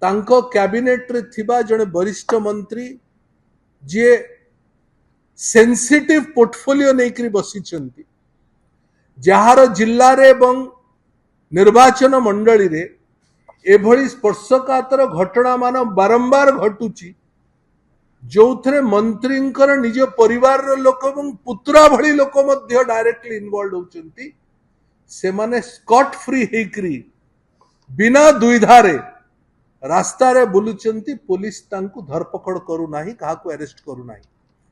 तांको कैबिनेट रे थिबा जने वरिष्ठ मंत्री जे सेंसिटिव पोर्टफोलियो नेकरी बसिछंती जहार जिल्ला रे एवं निर्वाचन मंडली रे एभली स्पर्शकातर घटना मान बारंबार घटुची जो थे मंत्री निज परिवार लोक पुत्रा भली लोक डायरेक्टली इन्वॉल्व होचंती से माने स्कॉट फ्री हेकरी बिना दुविधारे रास्ता रे बुलुचंती पुलिस तांकु धरपकड़ करू नाही काहाकु अरेस्ट करू नाही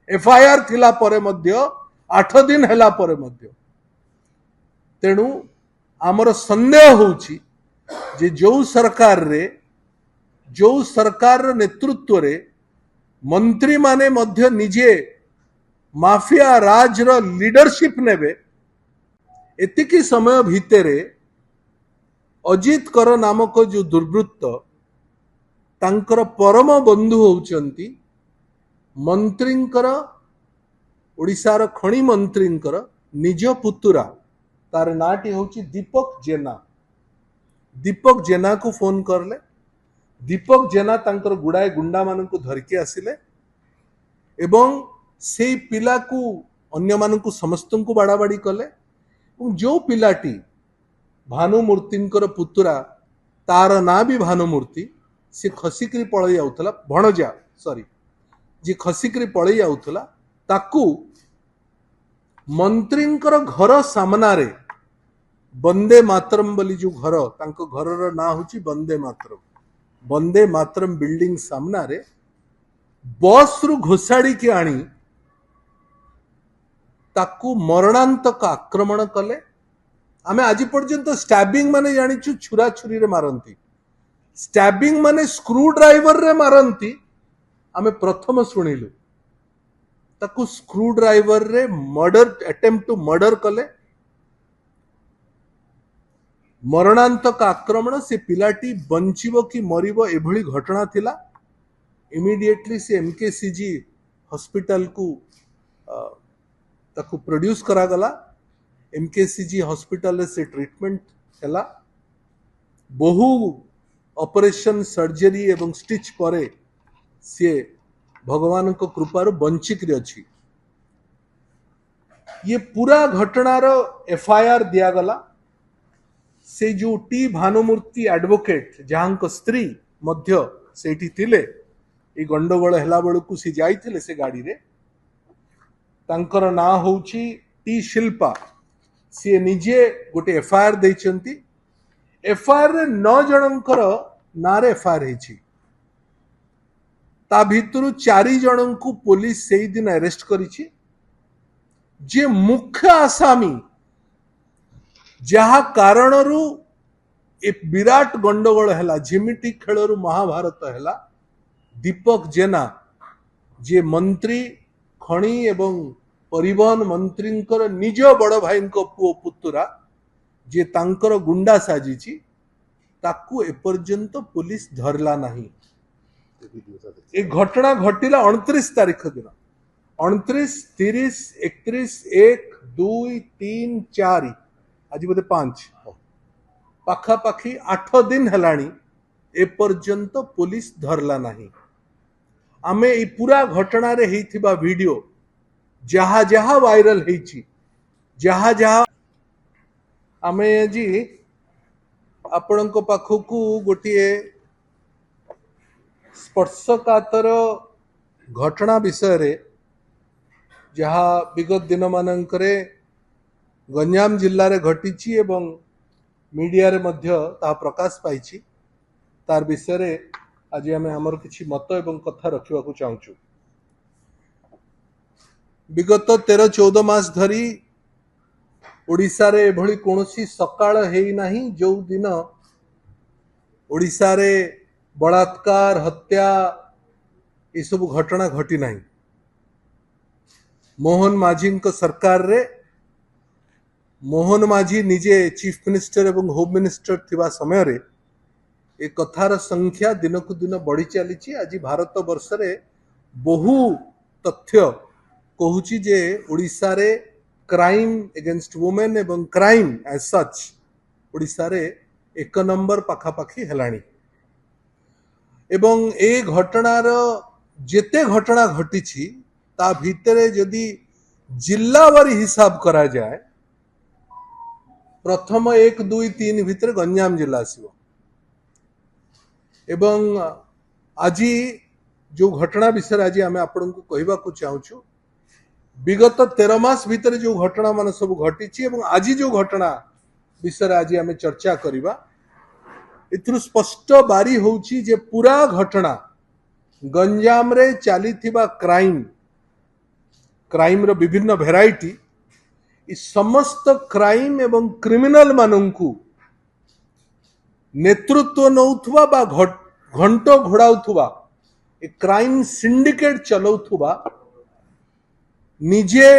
एफआईआर थिला परे मध्य 8 दिन हैला परे मध्य तेणु आमर संदेह होउची जे जो सरकार नेतृत्व रे मंत्री माने मध्य निजे माफिया राज रो लीडरशिप नेबे एतिकी समय भितरे अजित कर नामक जो दुर्वृत्त तांकर परम बंधु होउचंती मंत्रींकर ओडिशार खणी मंत्रींकर निज पुतुरा तार नाटी होची दीपक जेना को फोन करले दीपक जेना तांकर गुड़ाए गुंडा मानकु धरकी आसिले एवं से पिला को अन्य मानकु समस्त को बाड़ाबाड़ी कले जो पिलाटी भानुमूर्तिंकर पुतुरा तार ना भी भानुमूर्ति से खसिकरी पळई जाउथला भणजा सॉरी जे खसिकरी पळई जाउथला ताकू मंत्रींकर घर सामना रे वंदे मातरम बोली जो घर तांको घरर ना होची वंदे मातरम बिल्डिंग सामना रे बस रु घोषाड़ी के आनी ताकू मरणांतक आक्रमण कले आमे आज पर्यंत स्टैबिंग माने जानिछु छुरा छुरी रे मारंती स्टैबिंग माने स्क्रू ड्राइवर रे मारंती आमे प्रथम सुनिलु ताकू स्क्रू ड्राइवर रे मर्डर अटेम्प्ट टू मर्डर कले मरणांतक आक्रमण से पिलाटी बंचिबो कि मरिबो एभली घटना थिला इमिडिएटली से एमकेसीजी हॉस्पिटल को ताकू प्रोड्यूस करा गला एमकेसीजी हॉस्पिटल से ट्रीटमेंट हैला बहु ऑपरेशन सर्जरी एवं स्टिच परे से भगवान को कृपार बंचिक अच्छी ये पूरा घटनार एफआईआर दिया गला से जो टी भानुमूर्ति एडवोकेट जहां स्त्री मध्य सेठी थिले ए गंडगोल हैला बेलू सी जाइथिले से गाड़ी रे तांकर ना होची टी शिल्पा सी निजे गोटे एफआईआर देइचंती एफआईआर रे 9 जनंकर ना रे एफआईआर हेची ता भितरु 4 जन को पुलिस से दिन अरेस्ट करिछि जे मुख्य आसामी जहा कारणरू एक विराट गंडगोल हैला झिमिटी खेलरू महाभारत हैला दीपक जेना जे मंत्री खणी एवं परिवहन मंत्रींकर निज बड़ भाई पुओ पुतुरा जे तांकर गुंडा साजिछि ताकू एपर्यंत पुलिस धरला नहीं ए घटना घटिला 29 तारीख दिन 29, 30, 31, 1, 2, 3, 4 आज बोधे 5 पाखापाखी 8 दिन हेलाणी एपर्यंत पुलिस धरला नहीं आमे ई पूरा घटना रे हेइथिबा वीडियो जहा जहा वायरल हेइछि जहा जहा आमे जी आपणको पाखकू गोटिए स्पर्शकातर घटना विषय रे जहा विगत दिन मानकरे गंजाम जिल्ला रे घटिछि एवं मीडिया रे मध्य ता प्रकाश पाइछि तार विषय रे आज आमे हमर किछि मत एवं कथा रखिबा को चाहूछु विगत 13-14 मास धरी ओडिशा रे एभली कोनोसी सकाळ हेई नाही जो दिन ओडिशा रे बलात्कार हत्या ये सब घटना घटी नाही मोहन माझी सरकार रे मोहन माझी निजे चीफ मिनिस्टर एवं होम मिनिस्टर थिबा समय रे एक कथार संख्या दिन को दिन बढ़ी चली आज भारत वर्ष रे बहु तथ्य कहूची जे ओडिशा रे क्राइम एगेंस्ट वुमेन एवं क्राइम एज सच ओडिशा रे 1 नंबर पाखापाखी हेलाणी एवं ए घटनार जेते घटना घटी ता भितरे जदि जिल्लावारी हिसाब करा जाए प्रथम 1 2 3 भितर गंजाम जिला आसिबो एवं आज जो घटना विषय आज आम आपण को कहबा को चाहूँ विगत 13 मास भितर जो घटना मान सब घटी आज जो घटना विषय आज आम चर्चा करवा एथुरु स्पष्ट बारी होउची जे पूरा घटना गंजाम रे चली क्राइम रो विभिन्न भेराइटी समस्त क्राइम एवं क्रिमिनल मानंकु नेतृत्व नौथुवा बा घंटो घोड़ाउथुवा ए क्राइम सिंडिकेट चलाउथुवा निजे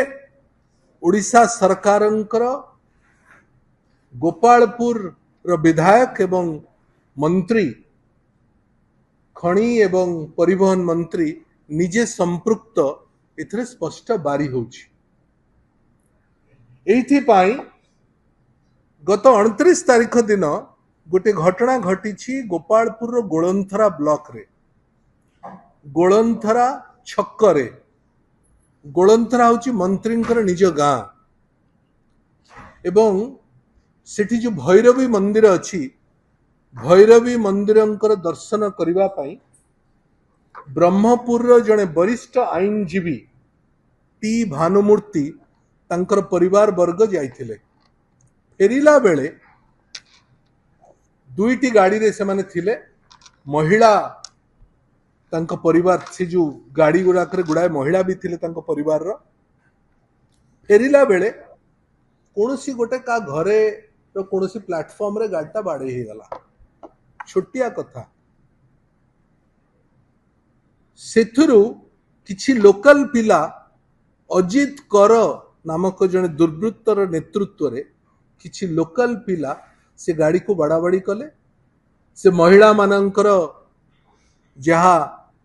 ओडिशा सरकारंकर गोपालपुर रो विधायक एवं मंत्री खणी एवं परिवहन मंत्री निजे संपृक्त एथरे स्पष्ट बारी होउची एथि पाई गत 29 तारीख दिन गोटे घटना घटी गोपालपुर रो गोलंथरा ब्लॉक रे गोलंथरा छक रे गोलंथरा होची मंत्रींकर निज गां एवं सेठी जो भैरवी मंदिर अच्छी भैरवी मंदिरंकर दर्शन करिवा पाई ब्रह्मपुर रो जने वरिष्ठ आईनजीवी टी भानुमूर्ति तांकर परिवार वर्ग जाइथिले फेरिला बेले दुईटी गाड़ी रे से माने थिले महिला तांको परिवार से जो गाड़ी गुड़ाक गुड़ाए महिला भी थिले तांको परिवार रो फेरिला बेले कोनोसी गोटे का घरे तो कोनोसी प्लेटफॉर्म रे गाड़ीटा बाड़े ही गला छोटिया कथा सेथुरु किछि लोकल पिला अजित कर नामक जने दुर्वृत्तर नेतृत्व रे किछि लोकल पिला से गाड़ी को बाड़ाबाड़ी कले से महिला मानंकर जहा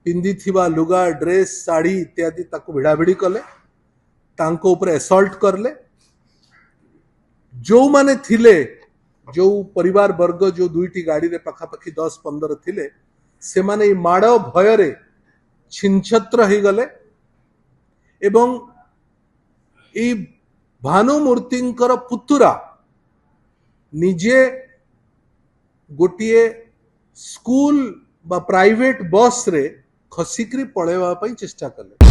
पिंदी थिबा लुगा ड्रेस साड़ी इत्यादि ताको भिड़ाभिड़ी कले तांको ऊपर असॉल्ट करले जो माने थिले जो परिवार वर्ग जो दुईटी गाड़ी रे पाखापाखि 10-15 थिले से माने माड़ भय रे छिनछत्र ही गले एवं ई भानुमूर्तिंकर पुतुरा निजे गोटिए स्कूल बा प्राइवेट बस रे खसिक्री पळेवा पई चेष्टा कले